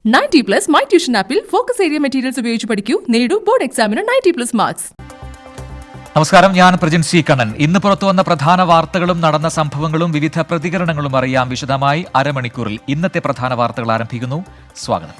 90+ my tuition ആപ്പിൽ focus area materials ഉപയോഗിച്ച് പഠിക്കൂ. നേടൂ ബോർഡ് എക്സാമിന് 90+ മാർക്സ്. നമസ്കാരം, ഞാൻ പ്രജിൻ സി കണ്ണൻ. ഇന്ന് പുറത്തുവന്ന പ്രധാന വാർത്തകളും നടന്ന സംഭവങ്ങളും വിവിധ പ്രതികരണങ്ങളും അറിയാം വിശദമായി അരമണിക്കൂറിൽ. ഇന്നത്തെ പ്രധാന വാർത്തകൾ ആരംഭിക്കുന്നു. സ്വാഗതം.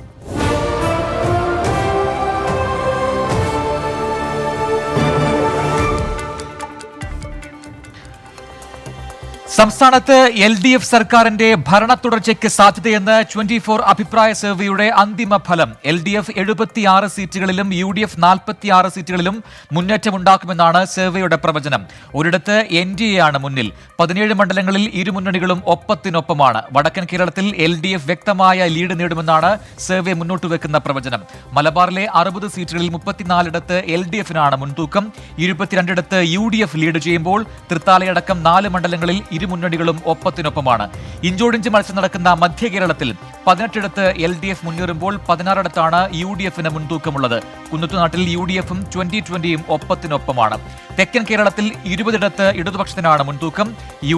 സംസ്ഥാനത്ത് LDF സർക്കാരിന്റെ ഭരണ തുടർച്ചയ്ക്ക് സാധ്യതയെന്ന് 24 അഭിപ്രായ സർവേയുടെ അന്തിമ ഫലം. LDF 76 സീറ്റുകളിലും UDF 46 സീറ്റുകളിലും മുന്നേറ്റമുണ്ടാക്കുമെന്നാണ് സർവേയുടെ പ്രവചനം. ഒരിടത്ത് NDA ആണ് മുന്നിൽ. 17 മണ്ഡലങ്ങളിൽ ഇരു മുന്നണികളും ഒപ്പത്തിനൊപ്പമാണ്. വടക്കൻ കേരളത്തിൽ LDF വ്യക്തമായ ലീഡ് നേടുമെന്നാണ് സർവേ മുന്നോട്ട് വെക്കുന്ന പ്രവചനം. മലബാറിലെ 60 സീറ്റുകളിൽ 34ഇടത്ത് LDF-നാണ് മുൻതൂക്കം. 22ഇടത്ത് UDF ലീഡ് ചെയ്യുമ്പോൾ തൃത്താലയടക്കം 4 മണ്ഡലങ്ങളിൽ ഇരു മുന്നണികളും ഒപ്പത്തിനൊപ്പമാണ്. ഇഞ്ചോടിഞ്ച് മത്സരം നടക്കുന്ന മധ്യ കേരളത്തിൽ 18ഇടത്ത് LDF മുന്നേറുമ്പോൾ 16ഇടത്താണ് UDF-ന് മുൻതൂക്കമുള്ളത്. കുന്നത്തുനാട്ടിൽ UDF-ഉം 2020-യും ഒപ്പത്തിനൊപ്പമാണ്. തെക്കൻ കേരളത്തിൽ 20ഇടത്ത് ഇടതുപക്ഷത്തിനാണ് മുൻതൂക്കം.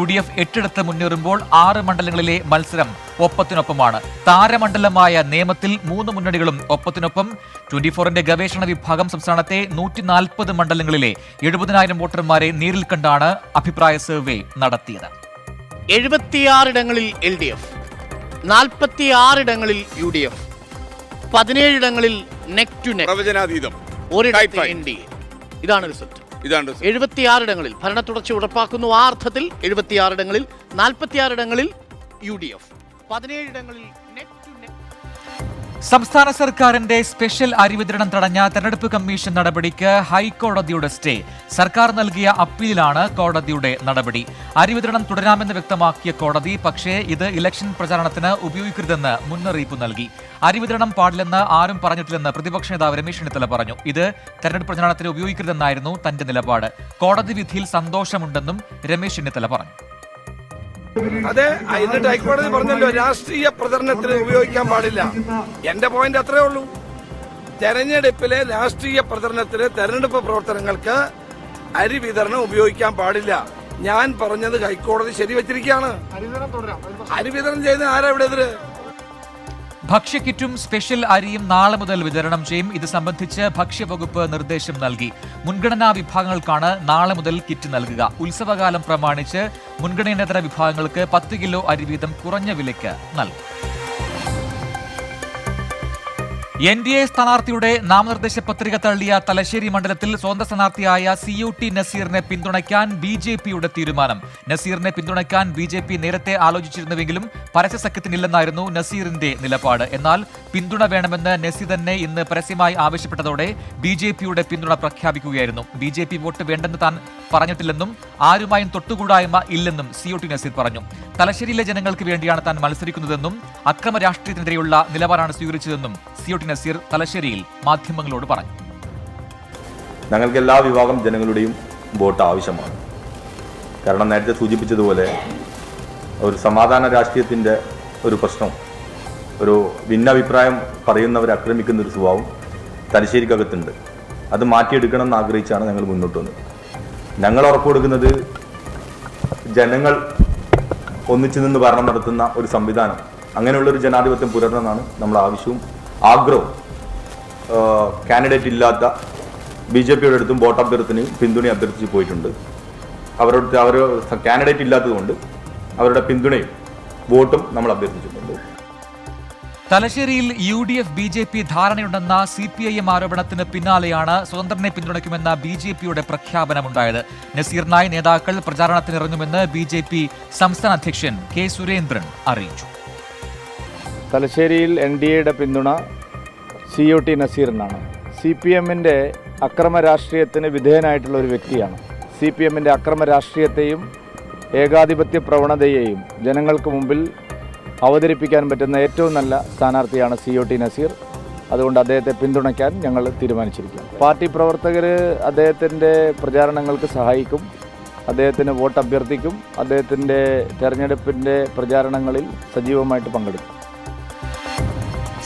UDF 8ഇടത്ത് മുന്നേറുമ്പോൾ 6 മണ്ഡലങ്ങളിലെ മത്സരം ഒപ്പത്തിനൊപ്പമാണ്. താരമണ്ഡലമായ നേമത്തിൽ 3 മുന്നണികളും ഒപ്പത്തിനൊപ്പം. 24ന്റെ ഗവേഷണ വിഭാഗം സംസ്ഥാനത്തെ 140 മണ്ഡലങ്ങളിലെ 70,000 വോട്ടർമാരെ നേരിൽ കണ്ടാണ് അഭിപ്രായ സർവേ നടത്തിയത്. 76 ഇടങ്ങളിൽ LDF, 46 ഇടങ്ങളിൽ UDF, 17 ഇടങ്ങളിൽ നെക്ക് ടു നെക്ക്, പ്രവചനാതീതം, ഒരിടത്ത് NDA. ഇതാണ് റിസൾട്ട്. 76 ഇടങ്ങളിൽ ഭരണ തുടർച്ച ഉറപ്പാക്കുന്നു. ആ അർത്ഥത്തിൽ 76 ഇടങ്ങളിൽ, 46 ഇടങ്ങളിൽ UDF, 17 ഇടങ്ങളിൽ നെക്ക് ടു നെക്ക്. സംസ്ഥാന സർക്കാരിന്റെ സ്പെഷ്യൽ അരി വിതരണം തടഞ്ഞ തെരഞ്ഞെടുപ്പ് കമ്മീഷൻ നടപടിക്ക് ഹൈക്കോടതിയുടെ സ്റ്റേ. സർക്കാർ നൽകിയ അപ്പീലിലാണ് കോടതിയുടെ നടപടി. അരി വിതരണം തുടരാമെന്ന് വ്യക്തമാക്കിയ കോടതി, പക്ഷേ ഇത് ഇലക്ഷൻ പ്രചാരണത്തിന് ഉപയോഗിക്കരുതെന്ന് മുന്നറിയിപ്പ് നൽകി. അരി വിതരണം പാടില്ലെന്ന് ആരും പറഞ്ഞിട്ടില്ലെന്ന് പ്രതിപക്ഷ നേതാവ് രമേശ് ചെന്നിത്തല പറഞ്ഞു. ഇത് തെരഞ്ഞെടുപ്പ് പ്രചാരണത്തിന് ഉപയോഗിക്കരുതെന്നായിരുന്നു തന്റെ നിലപാട്. കോടതി വിധിയിൽ സന്തോഷമുണ്ടെന്നും രമേശ് ചെന്നിത്തല പറഞ്ഞു. അതെ, എന്നിട്ട് ഹൈക്കോടതി പറഞ്ഞല്ലോ രാഷ്ട്രീയ പ്രചരണത്തിന് ഉപയോഗിക്കാൻ പാടില്ല. എന്റെ പോയിന്റ് അത്രേ ഉള്ളൂ. തെരഞ്ഞെടുപ്പിലെ രാഷ്ട്രീയ പ്രചരണത്തിന്, തെരഞ്ഞെടുപ്പ് പ്രവർത്തനങ്ങൾക്ക് അരി വിതരണം ഉപയോഗിക്കാൻ പാടില്ല. ഞാൻ പറഞ്ഞത് ഹൈക്കോടതി ശരിവച്ചിരിക്കുകയാണ്. അരി വിതരണം ചെയ്യുന്ന ആരാ ഇവിടെ എതിര്? ഭക്ഷ്യക്കിറ്റും സ്പെഷ്യൽ അരിയും നാളെ മുതൽ വിതരണം ചെയ്യും. ഇത് സംബന്ധിച്ച് ഭക്ഷ്യവകുപ്പ് നിർദ്ദേശം നൽകി. മുൻഗണനാ വിഭാഗങ്ങൾക്കാണ് നാളെ മുതൽ കിറ്റ് നൽകുക. ഉത്സവകാലം പ്രമാണിച്ച് മുൻഗണനേതര വിഭാഗങ്ങൾക്ക് 10 കിലോ അരി വീതം കുറഞ്ഞ വിലയ്ക്ക് നൽകും. NDA സ്ഥാനാർത്ഥിയുടെ നാമനിർദ്ദേശ പത്രിക തള്ളിയ തലശ്ശേരി മണ്ഡലത്തിൽ സ്വതന്ത്ര സ്ഥാനാർത്ഥിയായ COT നസീറിനെ പിന്തുണയ്ക്കാൻ BJP-യുടെ തീരുമാനം. നസീറിനെ പിന്തുണയ്ക്കാൻ BJP നേരത്തെ ആലോചിച്ചിരുന്നുവെങ്കിലും പരസ്യ സഖ്യത്തിനില്ലെന്നായിരുന്നു നസീറിന്റെ നിലപാട്. എന്നാൽ പിന്തുണ വേണമെന്ന് നസീർ തന്നെ ഇന്ന് പരസ്യമായി ആവശ്യപ്പെട്ടതോടെ BJP-യുടെ പിന്തുണ പ്രഖ്യാപിക്കുകയായിരുന്നു. BJP വോട്ട് വേണ്ടെന്ന് താൻ പറഞ്ഞിട്ടില്ലെന്നും ആരുമായും തൊട്ടുകൂടായ്മ ഇല്ലെന്നും COT നസീർ പറഞ്ഞു. തലശ്ശേരിയിലെ ജനങ്ങൾക്ക് വേണ്ടിയാണ് താൻ മത്സരിക്കുന്നതെന്നും അക്രമ രാഷ്ട്രീയത്തിനെതിരെയുള്ള നിലപാടാണ് സ്വീകരിച്ചതെന്നും COT നസീർ തലശ്ശേരിയിൽ മാധ്യമങ്ങളോട് പറഞ്ഞു. ഞങ്ങൾക്ക് എല്ലാ വിഭാഗം ജനങ്ങളുടെയും വോട്ട് ആവശ്യമാണ്. കാരണം നേരത്തെ സൂചിപ്പിച്ചതുപോലെ ഒരു സമാധാന രാഷ്ട്രീയത്തിൻ്റെ ഒരു പ്രശ്നം, ഒരു ഭിന്നാഭിപ്രായം പറയുന്നവരെ ആക്രമിക്കുന്ന ഒരു സ്വഭാവം തലശ്ശേരിക്കകത്തുണ്ട്. അത് മാറ്റിയെടുക്കണം എന്ന് ആഗ്രഹിച്ചാണ് ഞങ്ങൾ മുന്നോട്ട് വന്നത്. ഞങ്ങൾ ഉറപ്പ് കൊടുക്കുന്നത് ജനങ്ങൾ ഒന്നിച്ചു നിന്ന് ഭരണം നടത്തുന്ന ഒരു സംവിധാനം, അങ്ങനെയുള്ളൊരു ജനാധിപത്യം പുലരണമെന്നാണ് നമ്മുടെ ആവശ്യവും ആഗ്രഹവും. കാൻഡിഡേറ്റ് ഇല്ലാത്ത BJP-യുടെ അടുത്തും വോട്ട് അഭ്യർത്ഥനയും പിന്തുണ അഭ്യർത്ഥിച്ച് പോയിട്ടുണ്ട്. അവർ കാൻഡിഡേറ്റ് ഇല്ലാത്തതുകൊണ്ട് അവരുടെ പിന്തുണയും വോട്ടും നമ്മൾ അഭ്യർത്ഥിച്ചിട്ടുണ്ട്. തലശ്ശേരിയിൽ UDF BJP ധാരണയുണ്ടെന്ന CPIM ആരോപണത്തിന് പിന്നാലെയാണ് സ്വതന്ത്രനെ പിന്തുണയ്ക്കുമെന്ന BJP-യുടെ പ്രഖ്യാപനമുണ്ടായത്. നസീറിനായി നേതാക്കൾ പ്രചാരണത്തിനിറങ്ങുമെന്ന് BJP സംസ്ഥാന അധ്യക്ഷൻ K. സുരേന്ദ്രൻ അറിയിച്ചു. തലശ്ശേരിയിൽ NDA-യുടെ പിന്തുണ COT നസീറിനാണ്. CPM-ന്റെ അക്രമ രാഷ്ട്രീയത്തിന് വിധേയനായിട്ടുള്ള ഒരു വ്യക്തിയാണ്. CPM-ന്റെ അക്രമ രാഷ്ട്രീയത്തെയും ഏകാധിപത്യ പ്രവണതയെയും ജനങ്ങൾക്ക് മുമ്പിൽ അവതരിപ്പിക്കാൻ പറ്റുന്ന ഏറ്റവും നല്ല സ്ഥാനാർത്ഥിയാണ് COT നസീർ. അതുകൊണ്ട് അദ്ദേഹത്തെ പിന്തുണയ്ക്കാൻ ഞങ്ങൾ തീരുമാനിച്ചിരിക്കുകയാണ്. പാർട്ടി പ്രവർത്തകർ അദ്ദേഹത്തിൻ്റെ പ്രചാരണങ്ങൾക്ക് സഹായിക്കും, അദ്ദേഹത്തിന് വോട്ട് അഭ്യർത്ഥിക്കും, അദ്ദേഹത്തിൻ്റെ തെരഞ്ഞെടുപ്പിൻ്റെ പ്രചാരണങ്ങളിൽ സജീവമായിട്ട് പങ്കെടുക്കും.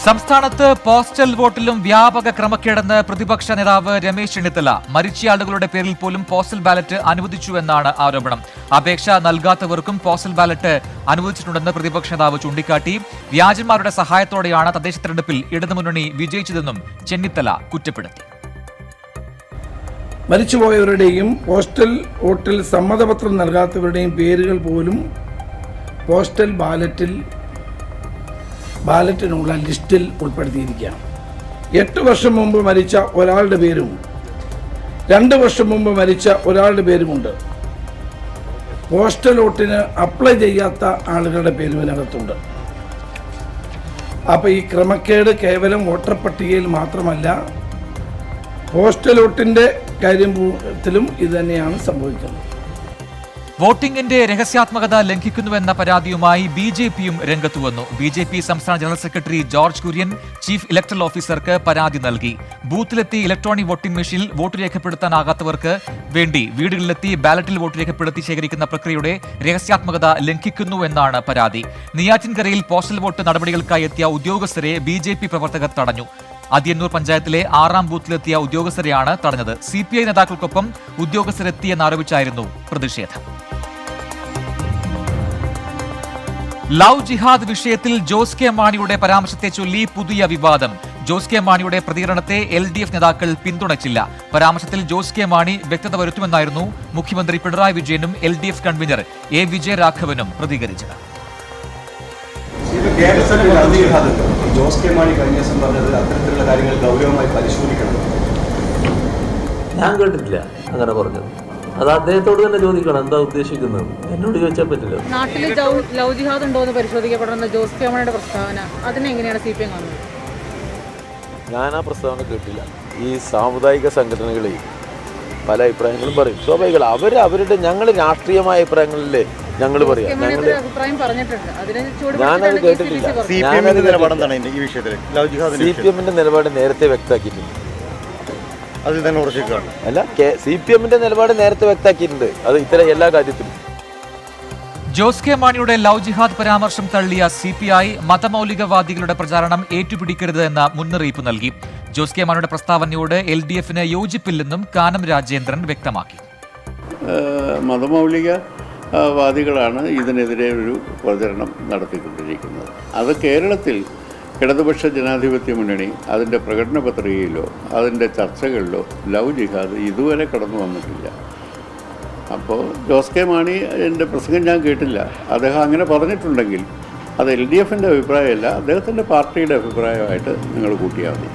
സംസ്ഥാനത്ത് പോസ്റ്റൽ വോട്ടിലും വ്യാപക ക്രമക്കേടെന്ന് പ്രതിപക്ഷ നേതാവ് രമേശ് ചെന്നിത്തല. മരിച്ചയാളുകളുടെ പേരിൽ പോലും പോസ്റ്റൽ ബാലറ്റ് അനുവദിച്ചുവെന്നാണ് ആരോപണം. അപേക്ഷ നൽകാത്തവർക്കും പോസ്റ്റൽ ബാലറ്റ് അനുവദിച്ചിട്ടുണ്ടെന്ന് പ്രതിപക്ഷ നേതാവ് ചൂണ്ടിക്കാട്ടി. വ്യാജന്മാരുടെ സഹായത്തോടെയാണ് തദ്ദേശ തെരഞ്ഞെടുപ്പിൽ ഇടതുമുന്നണി വിജയിച്ചതെന്നും ചെന്നിത്തല കുറ്റപ്പെടുത്തി. മരിച്ചുപോയവരുടെയും പോസ്റ്റൽ വോട്ടിൽ സമ്മതപത്രം നൽകാത്തവരുടെയും പേരുകൾ പോലും പോസ്റ്റൽ ബാലറ്റിനുള്ള ലിസ്റ്റിൽ ഉൾപ്പെടുത്തിയിരിക്കുകയാണ്. 8 വർഷം മുമ്പ് മരിച്ച ഒരാളുടെ പേരും 2 വർഷം മുമ്പ് മരിച്ച ഒരാളുടെ പേരുമുണ്ട്. പോസ്റ്റൽ വോട്ടിന് അപ്ലൈ ചെയ്യാത്ത ആളുകളുടെ പേരും ഇതിനകത്തുണ്ട്. അപ്പോൾ ഈ ക്രമക്കേട് കേവലം വോട്ടർ പട്ടികയിൽ മാത്രമല്ല, പോസ്റ്റൽ വോട്ടിൻ്റെ കാര്യത്തിലും ഇത് തന്നെയാണ് സംഭവിക്കുന്നത്. വോട്ടിംഗിന്റെ രഹസ്യാത്മകത ലംഘിക്കുന്നുവെന്ന പരാതിയുമായി ബി.ജെ.പിയും രംഗത്തുവന്നു. ബി.ജെ.പി സംസ്ഥാന general secretary George Kurian chief electoral ഓഫീസർക്ക് പരാതി നൽകി. ബൂത്തിലെത്തി ഇലക്ട്രോണിക് വോട്ടിംഗ് മെഷീനിൽ വോട്ട് രേഖപ്പെടുത്താനാകാത്തവർക്ക് വേണ്ടി വീടുകളിലെത്തി ബാലറ്റിൽ വോട്ട് രേഖപ്പെടുത്തി ശേഖരിക്കുന്ന പ്രക്രിയയുടെ രഹസ്യാത്മകത ലംഘിക്കുന്നുവെന്നാണ് പരാതി. നെയ്യാറ്റിൻകരയിൽ പോസ്റ്റൽ വോട്ട് നടപടികൾക്കായി എത്തിയ ഉദ്യോഗസ്ഥരെ ബി.ജെ.പി പ്രവർത്തകർ തടഞ്ഞു. അതിയന്നൂർ പഞ്ചായത്തിലെ 6ാം ബൂത്തിലെത്തിയ ഉദ്യോഗസ്ഥരെയാണ് തടഞ്ഞത്. CPI നേതാക്കൾക്കൊപ്പം ഉദ്യോഗസ്ഥരെത്തിയെന്നാരോപിച്ചായിരുന്നു പ്രതിഷേധം. ലവ് ജിഹാദ് വിഷയത്തിൽ ജോസ് കെ മാണിയുടെ പരാമർശത്തെ ചൊല്ലി പുതിയ വിവാദം. ജോസ് കെ മാണിയുടെ പ്രതികരണത്തെ LDF നേതാക്കൾ പിന്തുണച്ചില്ല. പരാമർശത്തിൽ ജോസ് കെ മാണി വ്യക്തത വരുത്തുമെന്നായിരുന്നു മുഖ്യമന്ത്രി പിണറായി വിജയനും LDF കൺവീനർ A. വിജയരാഘവനും പ്രതികരിച്ചത്. ജോസ് കെ മാണി കഴിഞ്ഞ ദിവസം പറഞ്ഞത് അത്തരത്തിലുള്ള കാര്യങ്ങൾ ഗൗരവമായി പരിശോധിക്കണം. ഞാൻ കേട്ടിട്ടില്ല അങ്ങനെ പറഞ്ഞത്. അത് അദ്ദേഹത്തോട് തന്നെ ചോദിക്കണം എന്താ ഉദ്ദേശിക്കുന്നത്. എന്നോട് ചോദിച്ചാൽ പറ്റില്ല. നാട്ടിൽ ലവ് ജിഹാദ് ഉണ്ടോ എന്ന് പരിശോധിക്കപ്പെടുന്ന ജോസ് കെ മാണിയുടെ പ്രസ്താവന അതിനെങ്ങനെയാണ് CPM കാണുന്നത്? ഞാൻ ആ പ്രസ്താവന കേട്ടില്ല. ഈ സാമുദായിക സംഘടനകളെ പല അഭിപ്രായങ്ങളും പറയും. സ്വാഭാവികം അവരുടെ ഞങ്ങൾ രാഷ്ട്രീയമായ അഭിപ്രായങ്ങളില്ലേ ഞങ്ങൾ പറയാം. അഭിപ്രായം പറഞ്ഞിട്ടുണ്ട്. ഞാനത് കേട്ടിട്ടില്ല. CPMന്റെ നിലപാട് എന്താണ് ഈ വിഷയത്തിൽ? CPMന്റെ നിലപാട് നേരത്തെ വ്യക്തമാക്കിയിട്ടുണ്ട്. അതിൽ തന്നെ ഉറച്ചിരിക്കുകയാണ്. അല്ല, CPMന്റെ നിലപാട് നേരത്തെ വ്യക്തമാക്കിയിട്ടുണ്ട്. അത് ഇത്തരം എല്ലാ കാര്യത്തിലും. ജോസ് കെ മാണിയുടെ ലവ് ജിഹാദ് പരാമർശം തള്ളിയ CPI മതമൗലികവാദികളുടെ പ്രചാരണം ഏറ്റുപിടിക്കരുത് എന്ന മുന്നറിയിപ്പ് നൽകി. ജോസ് കെ മാണിയുടെ പ്രസ്താവനയോട് LDFന് യോജിപ്പില്ലെന്നും കാനം രാജേന്ദ്രൻ വ്യക്തമാക്കി. മതമൗലികവാദികളാണ് ഇതിനെതിരെ ഒരു പ്രചരണം നടത്തിക്കൊണ്ടിരിക്കുന്നത്. അത് കേരളത്തിൽ ഇടതുപക്ഷ ജനാധിപത്യ മുന്നണി അതിൻ്റെ പ്രകടന പത്രികയിലോ അതിൻ്റെ ചർച്ചകളിലോ ലവ് ജിഹാദ് ഇതുവരെ കടന്നു വന്നിട്ടില്ല. അപ്പോൾ ജോസ് കെ മാണി എൻ്റെ പ്രസംഗം ഞാൻ കേട്ടില്ല. അദ്ദേഹം അങ്ങനെ പറഞ്ഞിട്ടുണ്ടെങ്കിൽ അത് LDFൻ്റെ അഭിപ്രായമല്ല, അദ്ദേഹത്തിൻ്റെ പാർട്ടിയുടെ അഭിപ്രായമായിട്ട് നിങ്ങൾ കൂട്ടിയാൽ മതി.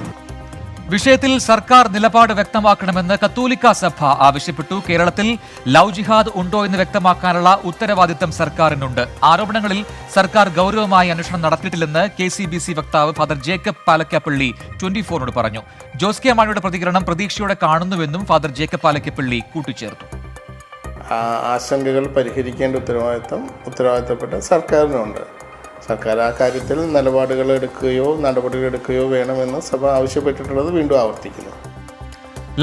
വിഷയത്തിൽ സർക്കാർ നിലപാട് വ്യക്തമാക്കണമെന്ന് കത്തോലിക്ക സഭ ആവശ്യപ്പെട്ടു. കേരളത്തിൽ ലവ് ജിഹാദ് ഉണ്ടോ എന്ന് വ്യക്തമാക്കാനുള്ള ഉത്തരവാദിത്തം സർക്കാരിനുണ്ട്. ആരോപണങ്ങളിൽ സർക്കാർ ഗൗരവമായി അന്വേഷണം നടത്തിയിട്ടില്ലെന്ന് KCBC വക്താവ് ഫാദർ ജേക്കബ് പാലക്കാപ്പള്ളി 24നോട് പറഞ്ഞു. ജോസ് കെ മാണിയുടെ പ്രതികരണം പ്രതീക്ഷയോടെ കാണുന്നുവെന്നും ഫാദർ ജേക്കബ് പാലക്കാപ്പള്ളി കൂട്ടിച്ചേർത്തു. ആശങ്കകൾ പരിഹരിക്കേണ്ട ഉത്തരവാദിത്തപ്പെട്ട സർക്കാരിനുണ്ട്. സർക്കാർ ആ കാര്യത്തിൽ നിലപാടുകൾ എടുക്കുകയോ നടപടികൾ എടുക്കുകയോ വേണമെന്ന് സഭ ആവശ്യപ്പെട്ടിട്ടുള്ളത് വീണ്ടും ആവർത്തിക്കുന്നു.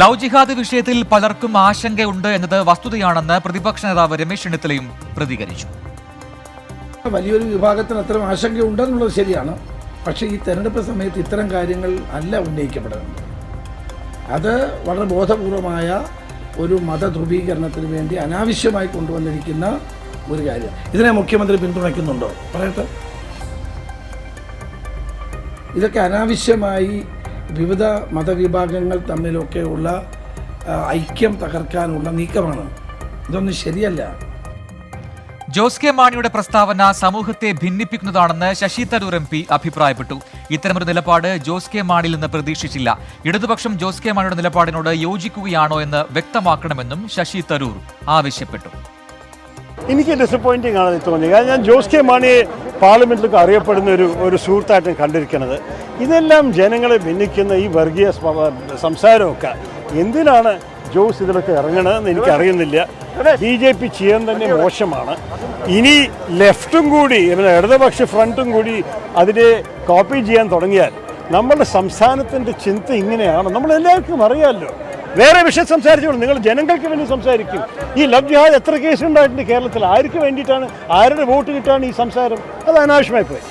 ലവ് ജിഹാദ് വിഷയത്തിൽ പലർക്കും ആശങ്കയുണ്ട് എന്നത് വസ്തുതയാണെന്ന് പ്രതിപക്ഷ നേതാവ് രമേശ് ചെന്നിത്തലയും പ്രതികരിച്ചു. വലിയൊരു വിഭാഗത്തിന് അത്തരം ആശങ്കയുണ്ടെന്നുള്ളത് ശരിയാണ്. പക്ഷേ ഈ തെരഞ്ഞെടുപ്പ് സമയത്ത് ഇത്തരം കാര്യങ്ങൾ അല്ല ഉന്നയിക്കപ്പെടുന്നത്. അത് വളരെ ബോധപൂർവമായ ഒരു മതധ്രുവീകരണത്തിന് വേണ്ടി അനാവശ്യമായി കൊണ്ടുവന്നിരിക്കുന്ന ഒരു കാര്യം. ഇതിനെ മുഖ്യമന്ത്രി പിന്തുണയ്ക്കുന്നുണ്ടോ? പറയട്ടെ. ഇതൊക്കെ അനാവശ്യമായി വിവിധ മതവിഭാഗങ്ങൾ തമ്മിലൊക്കെയുള്ള ഐക്യം തകർക്കാനുള്ള നീക്കമാണ്. ഇതൊന്നും ശരിയല്ല. ജോസ് കെ മാണിയുടെ പ്രസ്താവന സമൂഹത്തെ ഭിന്നിപ്പിക്കുന്നതാണെന്ന് ശശി തരൂർ MP അഭിപ്രായപ്പെട്ടു. ഇത്തരമൊരു നിലപാട് ജോസ് കെ മാണിയിൽ നിന്ന് പ്രതീക്ഷിച്ചില്ല. ഇടതുപക്ഷം ജോസ് കെ മാണിയുടെ നിലപാടിനോട് യോജിക്കുകയാണോ എന്ന് വ്യക്തമാക്കണമെന്നും ശശി തരൂർ ആവശ്യപ്പെട്ടു. എനിക്ക് ഡിസപ്പോയിൻറ്റിംഗ് ആണെന്ന് തോന്നി. കാരണം ഞാൻ ജോസ് കെ മാണിയെ പാർലമെൻറ്റിലൊക്കെ അറിയപ്പെടുന്ന ഒരു സുഹൃത്തായിട്ടും കണ്ടിരിക്കുന്നത്. ഇതെല്ലാം ജനങ്ങളെ ഭിന്നിക്കുന്ന ഈ വർഗീയ സംസാരമൊക്കെ എന്തിനാണ് ജോസ് ഇതിലൊക്കെ ഇറങ്ങണമെന്ന് എനിക്കറിയുന്നില്ല. BJP ചെയ്യാൻ തന്നെ മോശമാണ്. ഇനി ലെഫ്റ്റും കൂടി ഇടതുപക്ഷ ഫ്രണ്ടും കൂടി അതിനെ കോപ്പി ചെയ്യാൻ തുടങ്ങിയാൽ നമ്മുടെ സംസ്ഥാനത്തിൻ്റെ ചിന്ത ഇങ്ങനെയാണ്. നമ്മളെല്ലാവർക്കും അറിയാമല്ലോ. വേറെ വിഷയം സംസാരിച്ചോളൂ. നിങ്ങൾ ജനങ്ങൾക്ക് വേണ്ടി സംസാരിക്കും. ഈ ലവ് ജിഹാദ് എത്ര കേസുണ്ടായിട്ടുണ്ട് കേരളത്തിൽ? ആർക്ക് വേണ്ടിയിട്ടാണ്, ആരുടെ വോട്ട് കിട്ടാണ് ഈ സംസാരം? അത് അനാവശ്യമായി പോയി.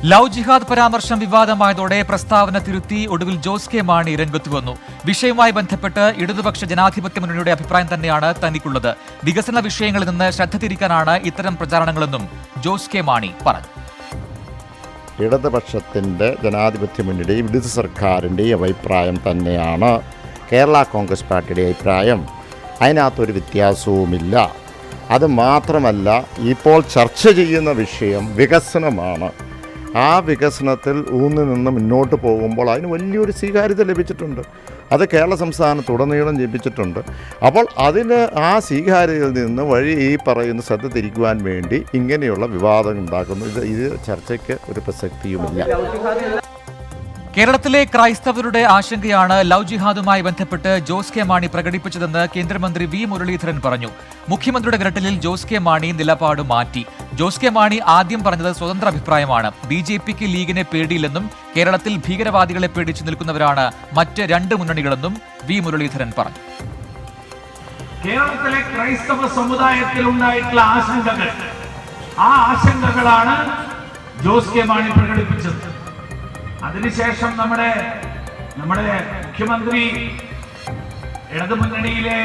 ലവ് ജിഹാദ് പരാമർശം വിവാദമായതോടെ പ്രസ്താവന തിരുത്തി ഒടുവിൽ ജോസ് കെ മാണി രംഗത്ത് വന്നു. വിഷയവുമായി ബന്ധപ്പെട്ട് ഇടതുപക്ഷ ജനാധിപത്യ മുന്നണിയുടെ അഭിപ്രായം തന്നെയാണ് തനിക്കുള്ളത്. വികസന വിഷയങ്ങളിൽ നിന്ന് ശ്രദ്ധ തിരിക്കാനാണ് ഇത്തരം പ്രചാരണങ്ങളെന്നും ജോസ് കെ മാണി പറഞ്ഞു. ഇടതുപക്ഷത്തിൻ്റെ ജനാധിപത്യ മുന്നണിയുടെയും ഇടതു സർക്കാരിൻ്റെയും അഭിപ്രായം തന്നെയാണ് കേരള കോൺഗ്രസ് പാർട്ടിയുടെ അഭിപ്രായം. അതിനകത്തൊരു വ്യത്യാസവുമില്ല. അത് മാത്രമല്ല, ഇപ്പോൾ ചർച്ച ചെയ്യുന്ന വിഷയം വികസനമാണ്. ആ വികസനത്തിൽ ഊന്നി നിന്ന് മുന്നോട്ട് പോകുമ്പോൾ അതിന് വലിയൊരു സ്വീകാര്യത ലഭിച്ചിട്ടുണ്ട്. അത് കേരള സംസ്ഥാനത്തുടനീളം ലഭിച്ചിട്ടുണ്ട്. അപ്പോൾ അതിന് ആ സ്വീകാര്യതയിൽ നിന്ന് വഴി ഈ പറയുന്ന ശ്രദ്ധ തിരിക്കുവാൻ വേണ്ടി ഇങ്ങനെയുള്ള വിവാദം ഉണ്ടാക്കുന്നു. ഇത് ചർച്ചയ്ക്ക് ഒരു പ്രസക്തിയുമില്ല. കേരളത്തിലെ ക്രൈസ്തവരുടെ ആശങ്കയാണ് ലവ് ജിഹാദുമായി ബന്ധപ്പെട്ട് ജോസ് കെ മാണി പ്രകടിപ്പിച്ചതെന്ന് കേന്ദ്രമന്ത്രി വി മുരളീധരൻ പറഞ്ഞു. മുഖ്യമന്ത്രിയുടെ വിരട്ടലിൽ ജോസ് കെ മാണി നിലപാട് മാറ്റി. ജോസ് കെ മാണി ആദ്യം പറഞ്ഞത് സ്വതന്ത്ര അഭിപ്രായമാണ്. BJPക്ക് ലീഗിനെ പേടിയില്ലെന്നും കേരളത്തിൽ ഭീകരവാദികളെ പേടിച്ചു നിൽക്കുന്നവരാണ് മറ്റ് രണ്ട് മുന്നണികളെന്നും വി മുരളീധരൻ പറഞ്ഞു. കേരളത്തിലെ ക്രൈസ്തവ സമുദായത്തിൽ ഉണ്ടായിട്ടുള്ള ആശങ്കകൾ, ആ ആശങ്കകളാണ് ജോസ് കെ മാണി പ്രകടിപ്പിച്ചത്. അതിനുശേഷം നമ്മുടെ മുഖ്യമന്ത്രി ഇടതുമുന്നണിയിലെ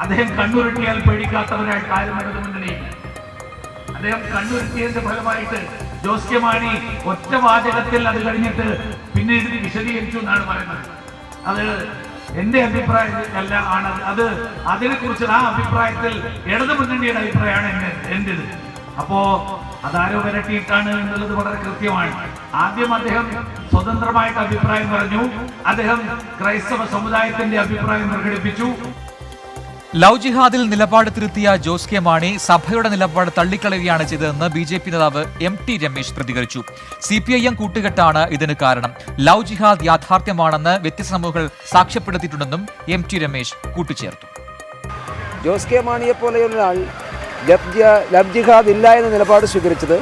അദ്ദേഹം കണ്ണുരുട്ടിയാൽ പേടിക്കാത്തവരായിട്ട് ആരും ഇടതുമുന്നണിയില്ല. അദ്ദേഹം കണ്ണുരുട്ടിയതിന്റെ ഫലമായിട്ട് ജോസ് കെ മാണി ഒറ്റ വാചകത്തിൽ അത് കഴിഞ്ഞിട്ട് പിന്നീട് വിശദീകരിച്ചു എന്നാണ് പറയുന്നത്. അത് എന്റെ അഭിപ്രായം അല്ല, ആണ് അത്. അതിനെക്കുറിച്ച് ആ അഭിപ്രായത്തിൽ ഇടതുമുന്നണിയുടെ അഭിപ്രായമാണ് എന്റേത്. അപ്പോ അതാരോ വരട്ടിയിട്ടാണ് എന്നുള്ളത് വളരെ കൃത്യമാണ്. ആദ്യം അദ്ദേഹം സ്വതന്ത്രമായിട്ട് അഭിപ്രായം പറഞ്ഞു. അദ്ദേഹം ക്രൈസ്തവ സമുദായത്തിന്റെ അഭിപ്രായം പ്രകടിപ്പിച്ചു. ലവ് ജിഹാദിൽ നിലപാട് തിരുത്തിയ ജോസ് കെ മാണി സഭയുടെ നിലപാട് തള്ളിക്കളയുകയാണ് ചെയ്തതെന്ന് BJP നേതാവ് MT രമേശ് പ്രതികരിച്ചു. CPIM കൂട്ടുകെട്ടാണ് ഇതിന് കാരണം. ലവ് ജിഹാദ് യാഥാർത്ഥ്യമാണെന്ന് വ്യത്യസ്ത സമൂഹങ്ങൾ സാക്ഷ്യപ്പെടുത്തിയിട്ടുണ്ടെന്നും MT രമേശ് കൂട്ടിച്ചേർത്തു. ജോസ് കെ മാണിയെ പോലെയൊരാൾ ലവ് ജിഹാദ് ഇല്ല എന്ന നിലപാട് സ്വീകരിച്ചത്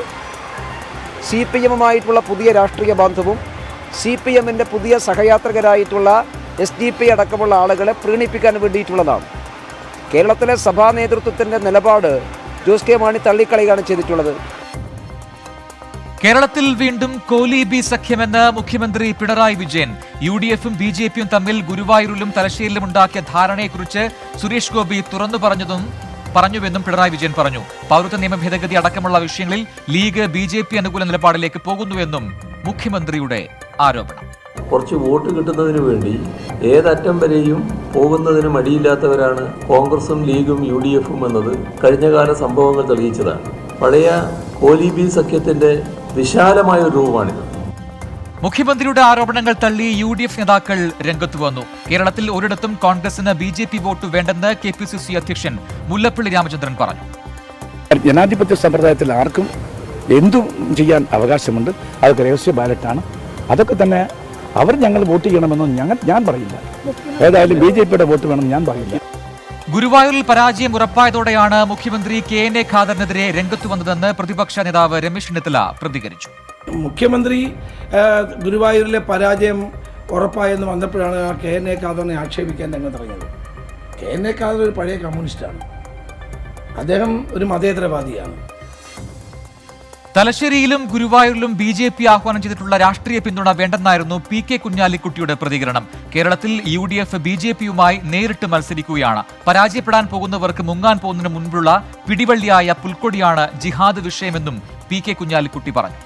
CPIMുമായിട്ടുള്ള പുതിയ രാഷ്ട്രീയ ബാന്ധവും CPIMന്റെ പുതിയ സഹയാത്രികരായിട്ടുള്ള SDP അടക്കമുള്ള ആളുകളെ പ്രീണിപ്പിക്കാൻ വേണ്ടിയിട്ടുള്ളതാണ്. കേരളത്തിലെ സഭാ നേതൃത്വത്തിൻ്റെ നിലപാട് ജോസ് കെ മാണി തള്ളിക്കളയുകയാണ് ചെയ്തിട്ടുള്ളത്. കേരളത്തിൽ വീണ്ടും കോലി-ബി സഖ്യമെന്ന് മുഖ്യമന്ത്രി പിണറായി വിജയൻ. UDFും BJPയും തമ്മിൽ ഗുരുവായൂരിലും തലശ്ശേരിയിലും ഉണ്ടാക്കിയ ധാരണയെക്കുറിച്ച് സുരേഷ് ഗോപി തുറന്നു പറഞ്ഞുവെന്നും പിണറായി വിജയൻ പറഞ്ഞു. പൗരത്വ നിയമ ഭേദഗതി അടക്കമുള്ള വിഷയങ്ങളിൽ ലീഗ് BJP അനുകൂല നിലപാടിലേക്ക് പോകുന്നുവെന്നും മുഖ്യമന്ത്രിയുടെ ആരോപണം. കുറച്ച് വോട്ട് കിട്ടുന്നതിന് വേണ്ടി ഏതറ്റം വരെയും പോകുന്നതിന് മടിയില്ലാത്തവരാണ് കോൺഗ്രസും ലീഗും UDFും എന്നത് കഴിഞ്ഞകാല സംഭവങ്ങൾ തെളിയിച്ചതാണ്. പഴയ കോലി-ബി സഖ്യത്തിന്റെ വിശാലമായ ഒരു രൂപമാണിത്. മുഖ്യമന്ത്രിയുടെ ആരോപണങ്ങൾ തള്ളി UDF നേതാക്കൾ രംഗത്ത് വന്നു. കേരളത്തിൽ ഒരിടത്തും കോൺഗ്രസിന് BJP വോട്ട് വേണ്ടെന്ന് KPCC അധ്യക്ഷൻ മുല്ലപ്പള്ളി രാമചന്ദ്രൻ പറഞ്ഞു. ജനാധിപത്യ സമ്പ്രദായത്തിൽ ആർക്കും എന്തും ചെയ്യാൻ അവകാശമുണ്ട്. അതൊക്കെ രഹസ്യ ബാലറ്റാണ്. അതൊക്കെ തന്നെ അവർ ഞങ്ങൾ വോട്ട് ചെയ്യണമെന്നും ഞാൻ പറയില്ല. ഏതായാലും BJPയുടെ വോട്ട് വേണമെന്ന് ഞാൻ പറയില്ല. ഗുരുവായൂരിൽ പരാജയം ഉറപ്പായതോടെയാണ് മുഖ്യമന്ത്രി KNA ഖാദറിനെതിരെ രംഗത്ത് വന്നതെന്ന് പ്രതിപക്ഷ നേതാവ് രമേശ് ചെന്നിത്തല പ്രതികരിച്ചു. മുഖ്യമന്ത്രി ഗുരുവായൂരിലെ പരാജയം ഉറപ്പായെന്ന് വന്നപ്പോഴാണ് KNA ഖാദറിനെ ആക്ഷേപിക്കാൻ രംഗത്തിറങ്ങിയത്. KNA ഖാദർ ഒരു പഴയ കമ്മ്യൂണിസ്റ്റാണ്. അദ്ദേഹം ഒരു മതേതരവാദിയാണ്. തലശ്ശേരിയിലും ഗുരുവായൂരിലും BJP ആഹ്വാനം ചെയ്തിട്ടുള്ള രാഷ്ട്രീയ പിന്തുണ വേണ്ടെന്നായിരുന്നു PK കുഞ്ഞാലിക്കുട്ടിയുടെ പ്രതികരണം. കേരളത്തിൽ UDF BJPയുമായി നേരിട്ട് മത്സരിക്കുകയാണ്. പരാജയപ്പെടാൻ പോകുന്നവർക്ക് മുങ്ങാൻ പോകുന്നതിന് മുൻപുള്ള പിടിവള്ളിയായ പുൽക്കൊടിയാണ് ജിഹാദ് വിഷയമെന്നും PK കുഞ്ഞാലിക്കുട്ടി പറഞ്ഞു.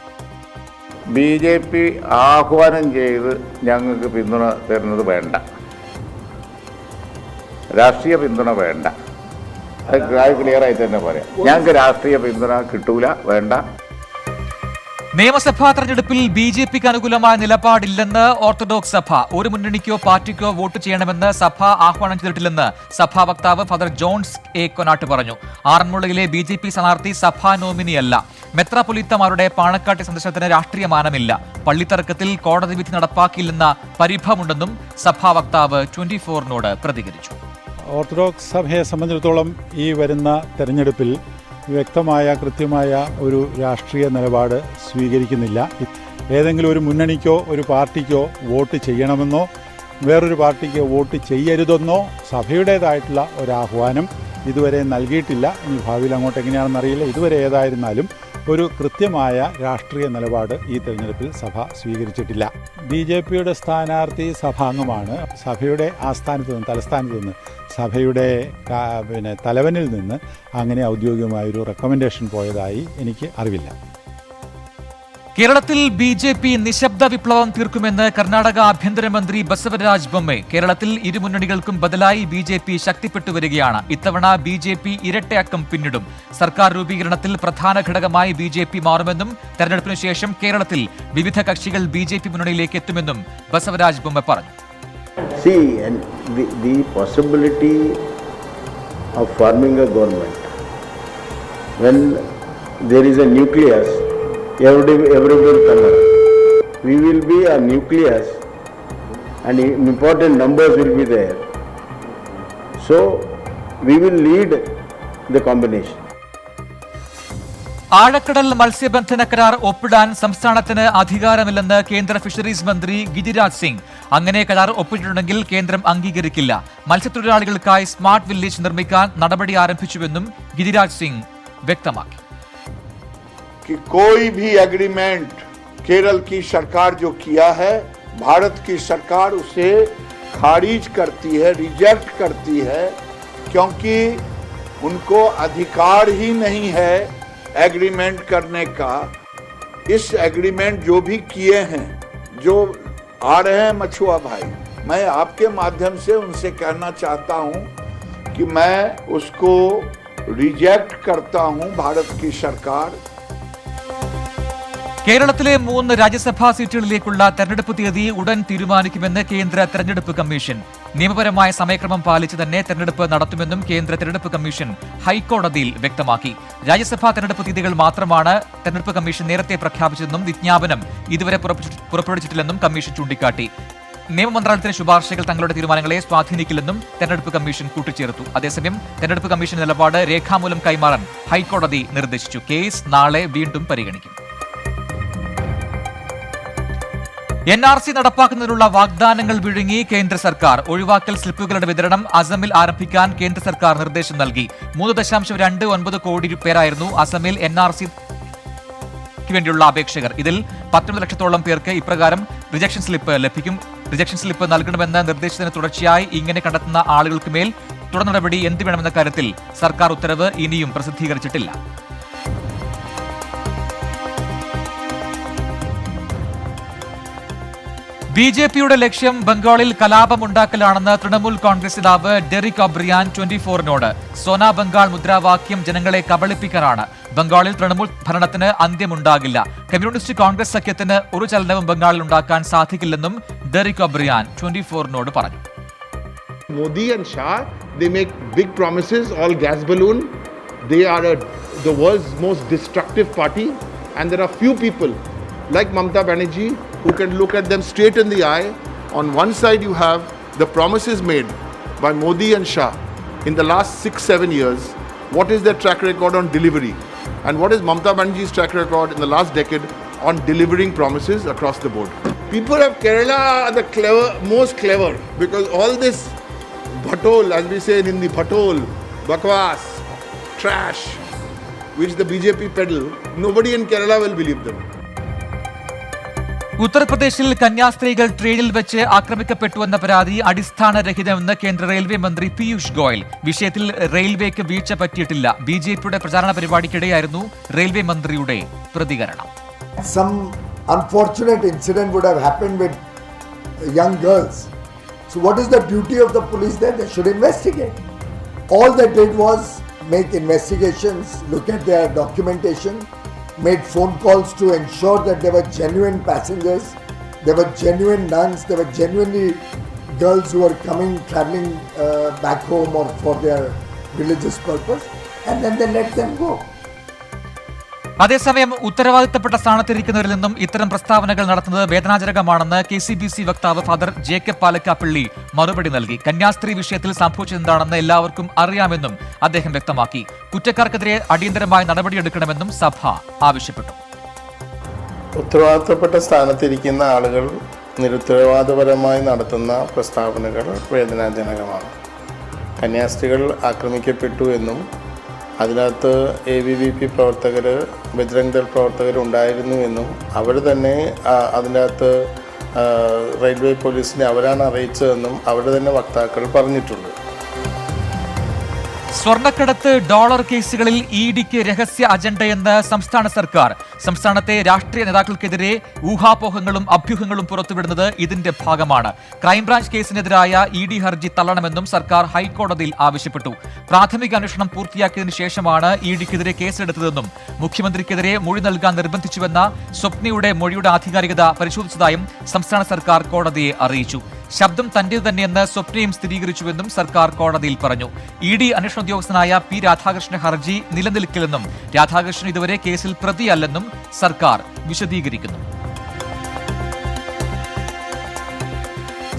BJP ആഹ്വാനം ചെയ്ത് ഞങ്ങൾക്ക് പിന്തുണ തരുന്നത് വേണ്ട, രാഷ്ട്രീയ പിന്തുണ വേണ്ട. അത് ക്ലിയറായി തന്നെ പറയാം. ഞങ്ങൾക്ക് രാഷ്ട്രീയ പിന്തുണ കിട്ടൂല, വേണ്ട. നിയമസഭാ തെരഞ്ഞെടുപ്പിൽ BJPക്ക് അനുകൂലമായ നിലപാടില്ലെന്ന് ഓർത്തഡോക്സ് സഭ. ഒരു മുന്നണിക്കോ പാർട്ടിക്കോ വോട്ട് ചെയ്യണമെന്ന് സഭ ആഹ്വാനം ചെയ്തിട്ടില്ലെന്ന് സഭാ വക്താവ് ഫാദർ ജോൺസ് A. കൊനാട്ട് പറഞ്ഞു. ആറന്മുളയിലെ BJP സ്ഥാനാർത്ഥി സഭാ നോമിനിയല്ല. മെത്രാപൊലീത്തമാരുടെ പാണക്കാട്ടെ സന്ദർശനത്തിന് രാഷ്ട്രീയ മാനമില്ല. പള്ളിത്തർക്കത്തിൽ കോടതി വിധി നടപ്പാക്കിയില്ലെന്ന പരിഭവമുണ്ടെന്നും സഭാ വക്താവ് 24നോട് പ്രതികരിച്ചു. ഓർത്തഡോക്സ് സഭയെ സംബന്ധിച്ചിടത്തോളം ഈ വരുന്ന തെരഞ്ഞെടുപ്പിൽ വ്യക്തമായ കൃത്യമായ ഒരു രാഷ്ട്രീയ നിലപാട് സ്വീകരിക്കുന്നില്ല. ഏതെങ്കിലും ഒരു മുന്നണിക്കോ ഒരു പാർട്ടിക്കോ വോട്ട് ചെയ്യണമെന്നോ വേറൊരു പാർട്ടിക്ക് വോട്ട് ചെയ്യരുതെന്നോ സഭയുടേതായിട്ടുള്ള ഒരാഹ്വാനം ഇതുവരെ നൽകിയിട്ടില്ല. ഇനി ഭാവിയിൽ അങ്ങോട്ട് എങ്ങനെയാണെന്ന് അറിയില്ല. ഇതുവരെ ഏതായിരുന്നാലും ഒരു കൃത്യമായ രാഷ്ട്രീയ നിലപാട് ഈ തെരഞ്ഞെടുപ്പിൽ സഭ സ്വീകരിച്ചിട്ടില്ല. BJPയുടെ സ്ഥാനാർത്ഥി സഭാംഗമാണ്. സഭയുടെ ആസ്ഥാനത്ത് നിന്ന്, തലസ്ഥാനത്ത് നിന്ന്, സഭയുടെ തലവനിൽ നിന്ന് അങ്ങനെ ഔദ്യോഗികമായൊരു റെക്കമെൻഡേഷൻ പോയതായി എനിക്ക് അറിവില്ല. കേരളത്തിൽ BJP നിശബ്ദ വിപ്ലവം തീർക്കുമെന്ന് കർണാടക ആഭ്യന്തരമന്ത്രി ബസവരാജ് ബൊമ്മെ. കേരളത്തിൽ ഇരുമുന്നണികൾക്കും ബദലായി BJP ശക്തിപ്പെട്ടു വരികയാണ്. ഇത്തവണ BJP ഇരട്ടയക്കം പിന്നിടും. സർക്കാർ രൂപീകരണത്തിൽ പ്രധാന ഘടകമായി BJP മാറുമെന്നും തെരഞ്ഞെടുപ്പിനു ശേഷം കേരളത്തിൽ വിവിധ കക്ഷികൾ BJP മുന്നണിയിലേക്ക് എത്തുമെന്നും ബസവരാജ് ബൊമ്മെ പറഞ്ഞു. See, and the possibility of forming a government when there is a nucleus, everybody will come up. We will be a nucleus and important numbers will be there. So we will lead the combination. ആഴക്കടൽ മത്സ്യബന്ധന കരാർ ഒപ്പിടാൻ സംസ്ഥാനത്തിന് അധികാരമില്ലെന്ന് കേന്ദ്ര fisheries മന്ത്രി ഗിരിരാജ് സിംഗ്. അങ്ങനെ കരാർ ഒപ്പിട്ടിട്ടുണ്ടെങ്കിൽ കേന്ദ്രം അംഗീകരിക്കില്ല. മത്സ്യത്തൊഴിലാളികൾക്കായി സ്മാർട്ട് വില്ലേജ് നിർമ്മിക്കാൻ നടപടി ആരംഭിച്ചുവെന്നും ഗിരിരാജ് സിംഗ് വ്യക്തമാക്കി. कि कोई भी एग्रीमेंट केरल की सरकार जो किया है, भारत की सरकार उसे खारिज करती है, रिजेक्ट करती है, क्योंकि उनको अधिकार ही नहीं है एग्रीमेंट करने का. इस एग्रीमेंट जो भी किए हैं, जो आ रहे हैं मछुआ भाई, मैं आपके माध्यम से उनसे कहना चाहता हूं कि मैं उसको रिजेक्ट करता हूं. भारत की सरकार കേരളത്തിലെ 3 രാജ്യസഭാ സീറ്റുകളിലേക്കുള്ള തെരഞ്ഞെടുപ്പ് തീയതി ഉടൻ തീരുമാനിക്കുമെന്ന് കേന്ദ്ര തെരഞ്ഞെടുപ്പ് കമ്മീഷൻ. നിയമപരമായ സമയക്രമം പാലിച്ച് തന്നെ തെരഞ്ഞെടുപ്പ് നടത്തുമെന്നും കേന്ദ്ര തെരഞ്ഞെടുപ്പ് കമ്മീഷൻ ഹൈക്കോടതിയിൽ വ്യക്തമാക്കി. രാജ്യസഭാ തെരഞ്ഞെടുപ്പ് തീയതികൾ മാത്രമാണ് തെരഞ്ഞെടുപ്പ് കമ്മീഷൻ നേരത്തെ പ്രഖ്യാപിച്ചതെന്നും വിജ്ഞാപനം ഇതുവരെ പുറപ്പെടുവിച്ചിട്ടില്ലെന്നും കമ്മീഷൻ ചൂണ്ടിക്കാട്ടി. നിയമമന്ത്രാലയത്തിന്റെ ശുപാർശകൾ തങ്ങളുടെ തീരുമാനങ്ങളെ സ്വാധീനിക്കില്ലെന്നും തെരഞ്ഞെടുപ്പ് കമ്മീഷൻ കൂട്ടിച്ചേർത്തു. അതേസമയം തെരഞ്ഞെടുപ്പ് കമ്മീഷൻ നിലപാട് രേഖാമൂലം കൈമാറാൻ ഹൈക്കോടതി നിർദ്ദേശിച്ചു. കേസ് നാളെ വീണ്ടും പരിഗണിക്കും. NRC നടപ്പാക്കുന്നതിനുള്ള വാഗ്ദാനങ്ങൾ വിഴുങ്ങി കേന്ദ്ര സർക്കാർ. ഒഴിവാക്കൽ സ്ലിപ്പുകളുടെ വിതരണം അസമിൽ ആരംഭിക്കാൻ കേന്ദ്ര സർക്കാർ നിർദ്ദേശം നൽകി. 3.29 കോടി പേരായിരുന്നു അസമിൽ NRC വേണ്ടിയുള്ള അപേക്ഷകർ. ഇതിൽ 19 ലക്ഷത്തോളം പേർക്ക് ഇപ്രകാരം റിജക്ഷൻ സ്ലിപ്പ് ലഭിക്കും. റിജക്ഷൻ സ്ലിപ്പ് നൽകണമെന്ന നിർദ്ദേശത്തിന് തുടർച്ചയായി ഇങ്ങനെ കണ്ടെത്തുന്ന ആളുകൾക്ക് മേൽ തുടർ നടപടി എന്ത് വേണമെന്ന കാര്യത്തിൽ സർക്കാർ ഉത്തരവ് ഇനിയും പ്രസിദ്ധീകരിച്ചിട്ടില്ല. BJPയുടെ ലക്ഷ്യം ബംഗാളിൽ കലാപമുണ്ടാക്കലാണെന്ന് തൃണമൂൽ കോൺഗ്രസ് നേതാവ് ഡെറിക് ഒബ്രിയാൻ 24നോട്. സോനാ ബംഗാൾ മുദ്രാവാക്യം ജനങ്ങളെ കബളിപ്പിക്കാനാണ്. ബംഗാളിൽ തൃണമൂൽ ഭരണത്തിന് അന്ത്യമുണ്ടാകില്ല. കമ്മ്യൂണിസ്റ്റ് കോൺഗ്രസ് സഖ്യത്തിന് ഒരു ചലനവും ബംഗാളിൽ ഉണ്ടാക്കാൻ സാധിക്കില്ലെന്നും ഡെറിക് ഒബ്രിയാൻ 24നോട് പറഞ്ഞു. Modi and Shah, they make big promises, all gas balloon. They are the world's most destructive party, and there are few people like Mamata Banerjee who can look at them straight in the eye. On one side you have the promises made by Modi and Shah in the last 6-7 years. What is their track record on delivery? And what is Mamata Banerjee's track record in the last decade on delivering promises across the board? People of Kerala are the most clever, because all this bhatol, as we say in Hindi, bhatol, bakwas, trash, which the BJP peddle, nobody in Kerala will believe them. ഉത്തർപ്രദേശിൽ കന്യാസ്ത്രീകൾ ട്രെയിനിൽ വെച്ച് ആക്രമിക്കപ്പെട്ടുവെന്ന പരാതി അടിസ്ഥാനരഹിതമെന്ന് കേന്ദ്ര railway മന്ത്രി പീയൂഷ് ഗോയൽ. വിഷയത്തിൽ റെയിൽവേക്ക് വീഴ്ച പറ്റിയിട്ടില്ല. BJPയുടെ പ്രചാരണ പരിപാടിക്കിടെയായിരുന്നു റെയിൽവേ മന്ത്രിയുടെ പ്രതികരണം. Some unfortunate incident would have happened with young girls. So what is the duty of the police then? They should investigate. All they did was make investigations, look at their documentation, made phone calls to ensure that there were genuine passengers, there were genuine nuns, there were genuinely girls who were traveling back home or for their religious purpose, and then they let them go. അതേസമയം ഉത്തരവാദിത്തപ്പെട്ട സ്ഥാനത്തിരിക്കുന്നവരിൽ നിന്നും ഇത്തരം പ്രസ്താവനകൾ നടത്തുന്നത് വേദനാജനകമാണെന്ന് KCBC വക്താവ് father Jacob Palakkappally മറുപടി നൽകി. കന്യാസ്ത്രീ വിഷയത്തിൽ സംഭവിച്ചതെന്താണെന്ന് എല്ലാവർക്കും അറിയാമെന്നും അദ്ദേഹം വ്യക്തമാക്കി. കുറ്റക്കാർക്കെതിരെ അടിയന്തരമായ നടപടിയെടുക്കണമെന്നും സഭ ആവശ്യപ്പെട്ടു. ഉത്തരവാദിത്തപ്പെട്ട സ്ഥാനത്തിരിക്കുന്ന ആളുകൾ നിരുത്തരവാദപരമായി നടത്തുന്ന പ്രസ്താവനകൾ വേദനാജനകമാണ്. കന്യാസ്ത്രീകൾ ആക്രമിക്കപ്പെട്ടു എന്നും അതിനകത്ത് ABVP പ്രവർത്തകർ, ബജ്രംഗ് ദൾ പ്രവർത്തകരുണ്ടായിരുന്നു എന്നും അവർ തന്നെ അതിനകത്ത് റെയിൽവേ പോലീസിനെ അവരാണ് അറിയിച്ചതെന്നും അവരുടെ തന്നെ വക്താക്കൾ പറഞ്ഞിട്ടുണ്ട്. സ്വർണ്ണക്കടത്ത്, ഡോളർ കേസുകളിൽ EDക്ക് രഹസ്യ അജണ്ടയെന്ന് സംസ്ഥാന സർക്കാർ. സംസ്ഥാനത്തെ രാഷ്ട്രീയ നേതാക്കൾക്കെതിരെ ഊഹാപോഹങ്ങളും അഭ്യൂഹങ്ങളും പുറത്തുവിടുന്നത് ഇതിന്റെ ഭാഗമാണ്. ക്രൈംബ്രാഞ്ച് കേസിനെതിരായ ED ഹർജി തള്ളണമെന്നും സർക്കാർ ഹൈക്കോടതിയിൽ ആവശ്യപ്പെട്ടു. പ്രാഥമിക അന്വേഷണം പൂർത്തിയാക്കിയതിനു ശേഷമാണ് EDക്കെതിരെ കേസെടുത്തതെന്നും മുഖ്യമന്ത്രിക്കെതിരെ മൊഴി നൽകാൻ നിർബന്ധിച്ചുവെന്ന സ്വപ്നയുടെ മൊഴിയുടെ ആധികാരികത പരിശോധിച്ചതായും സംസ്ഥാന സർക്കാർ കോടതിയെ അറിയിച്ചു. ശബ്ദം തന്റേത് തന്നെയെന്ന് സ്വപ്നയും സ്ഥിരീകരിച്ചുവെന്നും സർക്കാർ കോടതിയിൽ പറഞ്ഞു. ED അന്വേഷണ ഉദ്യോഗസ്ഥനായ P. രാധാകൃഷ്ണന്റെ ഹർജി നിലനിൽക്കില്ലെന്നും രാധാകൃഷ്ണൻ ഇതുവരെ കേസിൽ പ്രതിയല്ലെന്നും സർക്കാർ വിശദീകരിക്കുന്നു.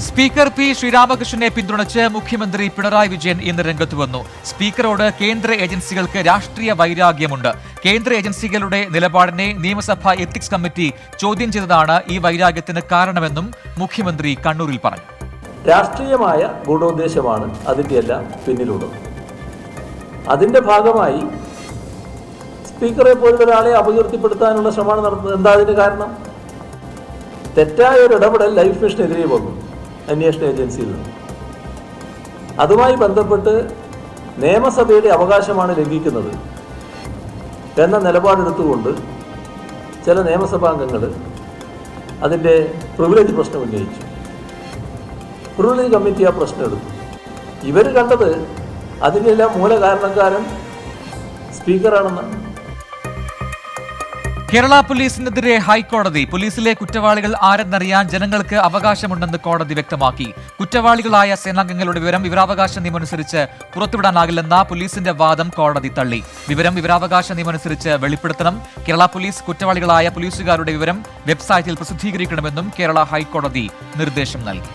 Speaker P. ശ്രീരാമകൃഷ്ണനെ പിന്തുണച്ച് മുഖ്യമന്ത്രി പിണറായി വിജയൻ ഇന്ന് രംഗത്ത് വന്നു. സ്പീക്കറോട് കേന്ദ്ര ഏജൻസികൾക്ക് രാഷ്ട്രീയ വൈരാഗ്യമുണ്ട്. കേന്ദ്ര ഏജൻസികളുടെ നിലപാടിനെ നിയമസഭാ എത്തിക്സ് കമ്മിറ്റി ചോദ്യം ചെയ്തതാണ് ഈ വൈരാഗ്യത്തിന് കാരണമെന്നും മുഖ്യമന്ത്രി കണ്ണൂരിൽ പറഞ്ഞു. രാഷ്ട്രീയമായ ഗൂഢോദ്ദേശമാണ് അതിൻ്റെ എല്ലാം പിന്നിലുള്ളത്. അതിൻ്റെ ഭാഗമായി സ്പീക്കറെ പോലുള്ള ഒരാളെ അപകീർത്തിപ്പെടുത്താനുള്ള ശ്രമമാണ് നടത്തുന്നത്. എന്താ അതിന് കാരണം? തെറ്റായ ഒരു ഇടപെടൽ ലൈഫ് മിഷനെതിരെ വന്നു അന്വേഷണ ഏജൻസിയിൽ നിന്ന്. അതുമായി ബന്ധപ്പെട്ട് നിയമസഭയുടെ അവകാശമാണ് ലംഘിക്കുന്നത് എന്ന നിലപാടെടുത്തുകൊണ്ട് ചില നിയമസഭാംഗങ്ങൾ അതിൻ്റെ പ്രിവിലേജ് പ്രശ്നം ഉന്നയിച്ചു. പ്രിവിലേജ് കമ്മിറ്റി ആ പ്രശ്നം എടുത്തു. ഇവർ കണ്ടത് അതിനെല്ലാം മൂല കാരണക്കാരൻ സ്പീക്കറാണെന്നാണ്. കേരള പോലീസിനെതിരെ ഹൈക്കോടതി. പോലീസിലെ കുറ്റവാളികൾ ആരെന്നറിയാൻ ജനങ്ങൾക്ക് അവകാശമുണ്ടെന്ന് കോടതി വ്യക്തമാക്കി. കുറ്റവാളികളായ സേനാംഗങ്ങളുടെ വിവരം വിവരാവകാശ നിയമമനുസരിച്ച് പുറത്തുവിടാനാകില്ലെന്ന പോലീസിന്റെ വാദം കോടതി തള്ളി. വിവരം വിവരാവകാശ നിയമമനുസരിച്ച് വെളിപ്പെടുത്തണം. കേരള പോലീസ് കുറ്റവാളികളായ പോലീസുകാരുടെ വിവരം വെബ്സൈറ്റിൽ പ്രസിദ്ധീകരിക്കണമെന്നും കേരള ഹൈക്കോടതി നിർദ്ദേശം നൽകി.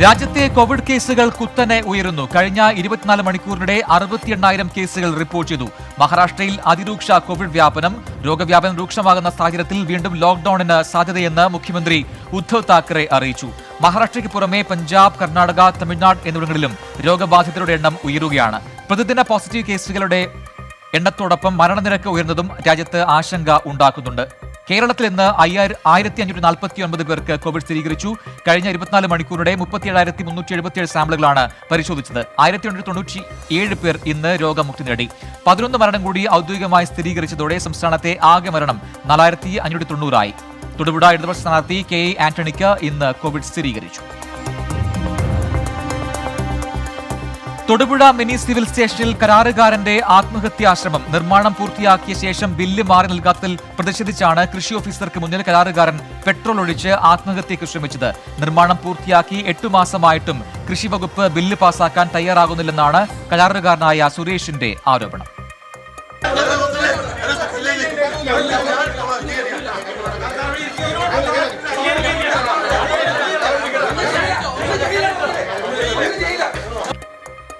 രാജ്യത്തെ കോവിഡ് കേസുകൾ കുത്തനെ ഉയരുന്നു. കഴിഞ്ഞ 24 മണിക്കൂറിനിടെ 68,000 കേസുകൾ റിപ്പോർട്ട് ചെയ്തു. മഹാരാഷ്ട്രയിൽ അതിരൂക്ഷ കോവിഡ് വ്യാപനം. രോഗവ്യാപനം രൂക്ഷമാകുന്ന സാഹചര്യത്തിൽ വീണ്ടും ലോക്ഡൌണിന് സാധ്യതയെന്ന് മുഖ്യമന്ത്രി ഉദ്ധവ് താക്കറെ അറിയിച്ചു. മഹാരാഷ്ട്രയ്ക്ക് പുറമെ പഞ്ചാബ്, കർണാടക, തമിഴ്നാട് എന്നിവിടങ്ങളിലും രോഗബാധിതരുടെ എണ്ണം ഉയരുകയാണ്. പ്രതിദിന പോസിറ്റീവ് കേസുകളുടെ എണ്ണത്തോടൊപ്പം മരണനിരക്ക് ഉയർന്നതും രാജ്യത്ത് ആശങ്ക ഉണ്ടാക്കുന്നുണ്ട്. കേരളത്തിൽ ഇന്ന് 1549 പേർക്ക് കോവിഡ് സ്ഥിരീകരിച്ചു. കഴിഞ്ഞ 24 മണിക്കൂറിടെ 37,377 സാമ്പിളുകളാണ് പരിശോധിച്ചത്. 1197 പേർ ഇന്ന് രോഗമുക്തി നേടി. 11 മരണം കൂടി ഔദ്യോഗികമായി സ്ഥിരീകരിച്ചതോടെ സംസ്ഥാനത്തെ ആകെ മരണം 4,590 ആയി. തൊടുപുഴ ഇടതുപക്ഷ സ്ഥാനാർത്ഥി KE ആന്റണിക്ക് ഇന്ന് കോവിഡ് സ്ഥിരീകരിച്ചു. തൊടുപുഴ മിനി സിവിൽ സ്റ്റേഷനിൽ കരാറുകാരന്റെ ആത്മഹത്യാശ്രമം. നിർമ്മാണം പൂർത്തിയാക്കിയ ശേഷം ബില്ല് മാറി നൽകാത്തതിൽ പ്രതിഷേധിച്ചാണ് കൃഷി ഓഫീസർക്ക് മുന്നിൽ കരാറുകാരൻ പെട്രോൾ ഒഴിച്ച് ആത്മഹത്യയ്ക്ക് ശ്രമിച്ചത്. നിർമ്മാണം പൂർത്തിയാക്കി 8 മാസമായിട്ടും കൃഷി വകുപ്പ് ബില്ല് പാസാക്കാൻ തയ്യാറാകുന്നില്ലെന്നാണ് കരാറുകാരനായ സുരേഷിന്റെ ആരോപണം.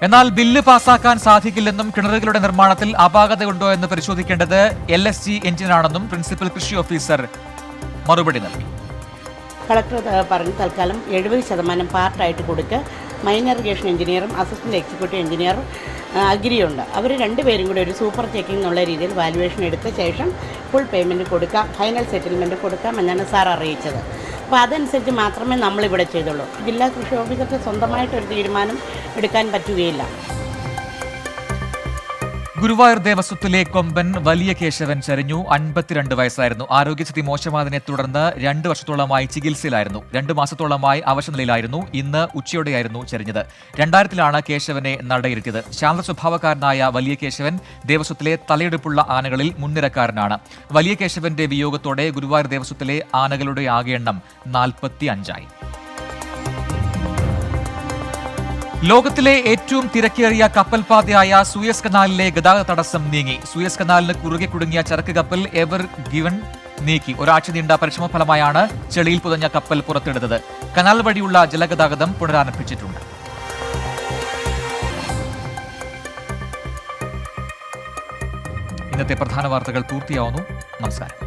എന്നാൽ ബില്ല് പാസാക്കാൻ സാധിക്കില്ലെന്നും കിണറുകളുടെ നിർമ്മാണത്തിൽ അപാകതയുണ്ടോ എന്ന് പരിശോധിക്കേണ്ടത് LSG എഞ്ചിനാണെന്നും പ്രിൻസിപ്പൽ കൃഷി ഓഫീസർ മറുപടി നൽകി. കളക്ടർ പറഞ്ഞ് തൽക്കാലം 70% പാർട്ടായിട്ട് കൊടുക്കുക. മൈനർ ഇറിഗേഷൻ എഞ്ചിനീയറും അസിസ്റ്റന്റ് എക്സിക്യൂട്ടീവ് എഞ്ചിനീയറും അഗ്രിയുണ്ട്. അവർ രണ്ടുപേരും കൂടി ഒരു സൂപ്പർ ചെക്കിംഗ് എന്നുള്ള രീതിയിൽ വാല്യുവേഷൻ എടുത്ത ശേഷം ഫുൾ പേയ്മെൻറ്റ് കൊടുക്കാം, ഫൈനൽ സെറ്റിൽമെൻറ്റ് കൊടുക്കാം എന്നാണ് സാർ അറിയിച്ചത്. അപ്പോൾ അതനുസരിച്ച് മാത്രമേ നമ്മളിവിടെ ചെയ്തുള്ളൂ. ജില്ലാ കൃഷി ഓഫീസർക്ക് സ്വന്തമായിട്ടൊരു തീരുമാനം എടുക്കാൻ പറ്റുകയില്ല. ഗുരുവായൂർ ദേവസ്വത്തിലെ കൊമ്പൻ വലിയ കേശവൻ ചരിഞ്ഞു. 52 വയസ്സായിരുന്നു. ആരോഗ്യസ്ഥിതി മോശമായതിനെ തുടർന്ന് 2 വർഷത്തോളമായി ചികിത്സയിലായിരുന്നു. 2 മാസത്തോളമായി അവശനിലയിലായിരുന്നു. ഇന്ന് ഉച്ചയോടെയായിരുന്നു ചരിഞ്ഞത്. 2000-ലാണ് കേശവനെ നടയിരുത്തിയത്. ശാന്ത സ്വഭാവക്കാരനായ വലിയ കേശവൻ ദേവസ്വത്തിലെ തലയെടുപ്പുള്ള ആനകളിൽ മുൻനിരക്കാരനാണ്. വലിയ കേശവന്റെ വിയോഗത്തോടെ ഗുരുവായൂർ ദേവസ്വത്തിലെ ആനകളുടെ ആകെ എണ്ണം 45ആയി. ലോകത്തിലെ ഏറ്റവും തിരക്കേറിയ കപ്പൽപാതയായ സൂയസ് കനാലിലെ ഗതാഗത തടസ്സം നീങ്ങി. സൂയസ് കനാലിന് കുറുകെ കുടുങ്ങിയ ചരക്ക് കപ്പൽ എവർ ഗിവൺ നീക്കി. ഒരാഴ്ച നീണ്ട പരിശ്രമ ഫലമായാണ് ചെളിയിൽ പുതഞ്ഞ കപ്പൽ പുറത്തെടുത്തത്. കനാൽ വഴിയുള്ള ജലഗതാഗതം പുനരാരംഭിച്ചിട്ടുണ്ട്. ഇന്നത്തെ പ്രധാന വാർത്തകൾ പൂർത്തിയാവുന്നു. നമസ്കാരം.